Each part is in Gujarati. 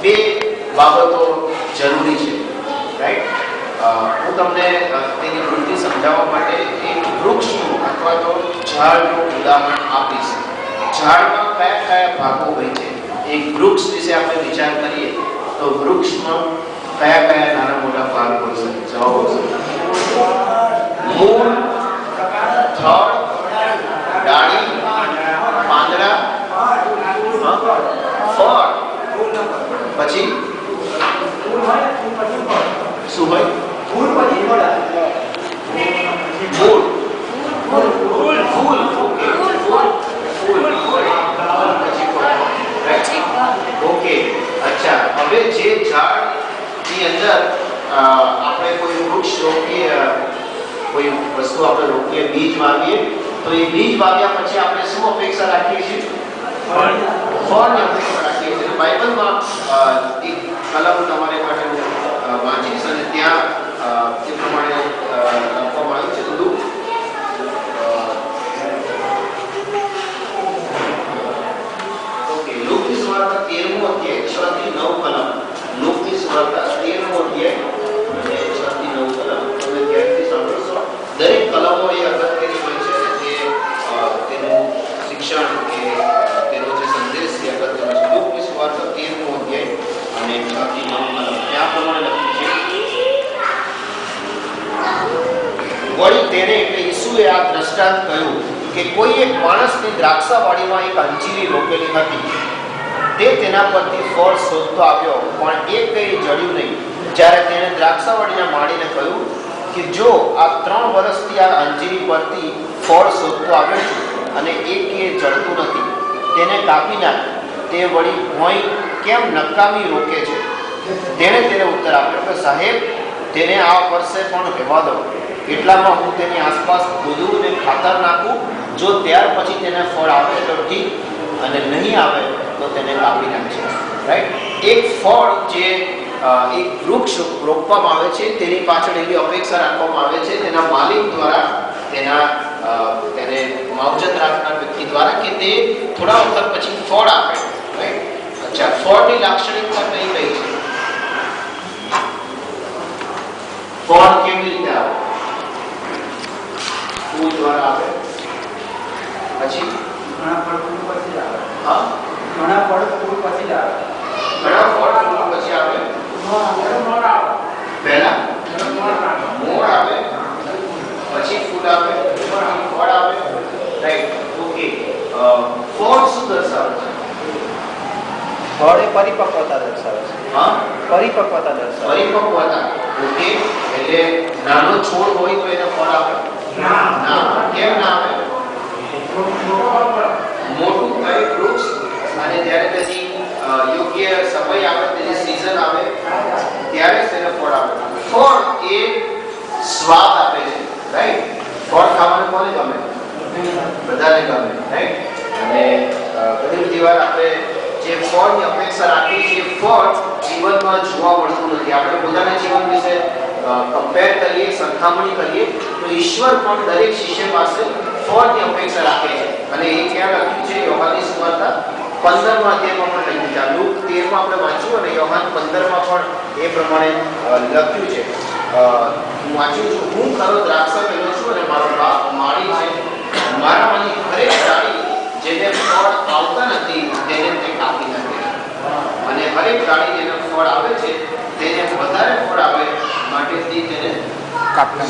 બે બાબતો જરૂરી છે, રાઈટ? હું તમને તેની વૃત્તિ સમજાવવા માટે એક વૃક્ષનું અથવા તો ઝાડનું ઉદાહરણ આપીશ. ઝાડમાં કયા કયા ભાગો હોય છે? એક વૃક્ષ વિશે આપણે વિચાર કરીએ તો વૃક્ષમાં કયા કયા નાના મોટા ભાગ હોય છે? જવાબ આવશે મૂળ, થડ, ડાળી, પાંદડા, ફળ, પછી શું હોય? મૂળ, ઓકે. અચ્છા, હવે જે ઝાડની અંદર આપણે કોઈ વૃક્ષ રોપીએ, કોઈ વસ્તુ આપણે રોપીએ, બીજ વાવીએ, તો એ બીજ વાવ્યા પછી આપણે શું અપેક્ષા રાખીએ છીએ? ફળની અપેક્ષા રાખીએ છીએ. બાઇબલમાં એક કલમ તમારે માટે વાંચીશ અને ત્યાં એ પ્રમાણે લખવામાં આવ્યું છે બધું. ઓકે, લુકની સુવાર્તા 13મો અધ્યાય 6 થી 9 કલમ. લુકની સુવાર્તા 13મો અધ્યાય અને 6 થી 9 કલમ. તમે ત્યારથી સાંભળશો. દરેક કલમો એ અગત્યની હોય છે જે તેનું શિક્ષણ કે તેનો જે સંદેશ છે અગત્યનો છે. લુકની સુવાર્તા 13મો અધ્યાય અને 6 થી 9 કલમ. ત્યાં પ્રમાણે લખ્યું છે, વળી તેને એટલે ઈસુએ આ દ્રષ્ટાંત કહ્યું કે કોઈ એક માણસની દ્રાક્ષાવાડીમાં એક અંજીરી રોપેલી હતી. તે તેના પરથી ફળ શોધતો આવ્યો, પણ એક કંઈ જડ્યું નહીં. જ્યારે તેણે દ્રાક્ષાવાડીના માળીને કહ્યું કે જો આ 3 વર્ષથી આ અંજીરી પરથી ફળ શોધતો આવ્યો છું અને એક એ જડતું નથી, તેને કાપી નાખ. તે વળી ભોંય કેમ નકામી રોકે છે? તેણે તેને ઉત્તર આપ્યો કે સાહેબ, તેને આ વર્ષે પણ રહેવા દો. એટલામાં હું તેની આસપાસ ખોદું અને ખાતર નાખું. જો ત્યાર પછી તેને ફળ આવે તો ઠીક, અને નહીં આવે તો તેને કાપી નાખશે. રાઈટ? એક ફળ જે એક વૃક્ષ રોપવામાં આવે છે તેની પાછળ એવી અપેક્ષા રાખવામાં આવે છે તેના માલિક દ્વારા, તેને માવજત રાખનાર વ્યક્તિ દ્વારા કે તે થોડા વખત પછી ફળ આપે. રાઈટ? અચ્છા, ફળની લાક્ષણિકતા કઈ કઈ છે? ફળ કેવી રીતે આવે? ફૂલ દ્વારા આવે, પછી ઘણા ફળ ફૂલ પછી આવે. હા, ઘણા ફળ ફૂલ પછી આવે. ઘણા ફળ ફૂલ પછી આવે. પહેલા મોર આવે, પછી ફૂલ આવે, પછી ફળ આવે. રાઈટ? ઓકે. ફળ શું દર્શાવે છે? ફળ એ પરિપક્વતા દર્શાવે છે. હા, પરિપક્વતા દર્શાવે. પરિપક્વતા. ઓકે, એટલે નાનો છોડ હોય તો એને ફળ આપે? ના. કેમ ના આવે? મોટું થાય વૃક્ષ અને જ્યારે તેની યોગ્ય સમય આવે, તેની સીઝન આવે ત્યારે તેને ફળ આપે. ફળ એ સ્વાદ આપે છે. રાઈટ? ફળ ખાવાનું કોને ગમે? બધાને ગમે. રાઈટ? અને ઘણી બધી વાર આપણે જે ફળની અપેક્ષા રાખીએ છીએ, ફળ જીવનમાં જોવા મળતું નથી. આપણે પોતાના જીવન વિશે કમ્પેર કરીએ, સરખામણી કરીએ તો ઈશ્વર પણ દરેક શિષ્ય પાસે ફળની અપેક્ષા રાખે છે. અને એ ક્યાં લખ્યું છે? યોહાનની સુવાર્તા 15મા અધ્યાયમાં પણ લખ્યું છે. લુક 13માં આપણે વાંચ્યું અને યોહાન 15માં પણ એ પ્રમાણે લખ્યું છે. હું વાંચ્યું છું, હું ખરો દ્રાક્ષા પેલો છું અને મારો બાપ માળી છે. મારામાંની હરેક ડાળી જેને ફળ આવતા નથી તેને તે કાપી નાખે છે, અને હરેક ડાળી જેને ફળ આવે છે તેને વધારે ફળ આવે માટે તેને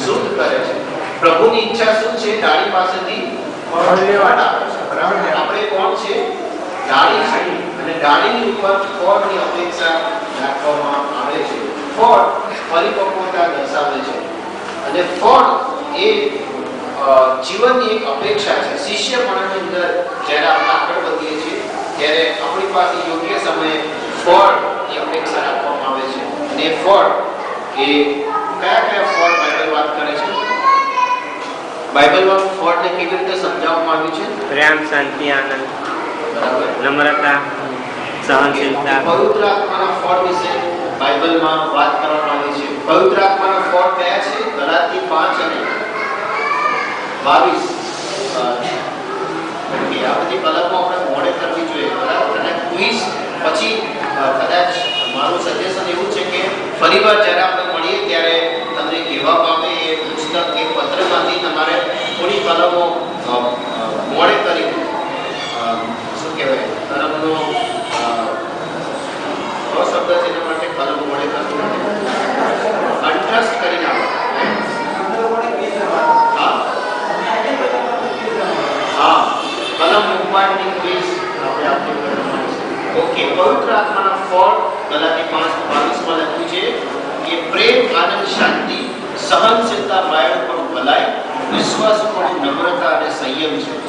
શુદ્ધ કરે છે. પ્રભુની ઈચ્છા શું છે? ડાળી પાસેથી ફળ આવે છે. બરાબર? આપણે કોણ છે? ડાળી છે, અને ડાળીની ઉપર ફળની અપેક્ષા રાખવામાં આવે છે. ફળ પરિપક્વતા દર્શાવે છે, અને ફળ એ જીવનની એક અપેક્ષા છે. શિષ્યપણાની અંદર જ્યારે આપણે આગળ વધીએ છીએ ત્યારે આપણી પાસે યોગ્ય સમયે ફળની અપેક્ષા રાખવામાં આવે છે. અને ફળ એ કયા કયા ફળ બાઇબલ વાત કરે છે? બાઇબલમાં ફળને કેવી રીતે સમજાવવામાં આવ્યું છે? પ્રેમ, શાંતિ, આનંદ, બરાબર, નમ્રતા, સહનશીલતા. પવિત્ર આત્માના ફળ વિશે બાઇબલમાં વાત કરવામાં આવી છે. પવિત્ર આત્માના ફળ કયા છે? ગલાતી 5 અને 22. આ બધી કલમો આપણે મોડે કરવી જોઈએ. બરાબર? અને ક્વિઝ પછી કદાચ ફરીવાર જ્યારે આપણે મળીએ ત્યારે તમને કેવા પામે એ પુસ્તક એ પત્રમાંથી તમારે થોડી કલમો મોડે કરી શું કહેવાય કલમનો શબ્દ છે એના માટે કલમ મોડે કરવું અનટ્રસ્ટ કરીને આવો હા કલમ મૂકવાની ક્વિઝ આપણે આપીએ. ઓકે, પવિત્ર આત્માના ફળ ગલાતી 5:22 માં લખ્યું છે કે પ્રેમ, આનંદ, શાંતિ, સહનશીલતા, બાયણપણું, ભલાઈ, વિશ્વાસપણું, નમ્રતા અને સંયમ છે.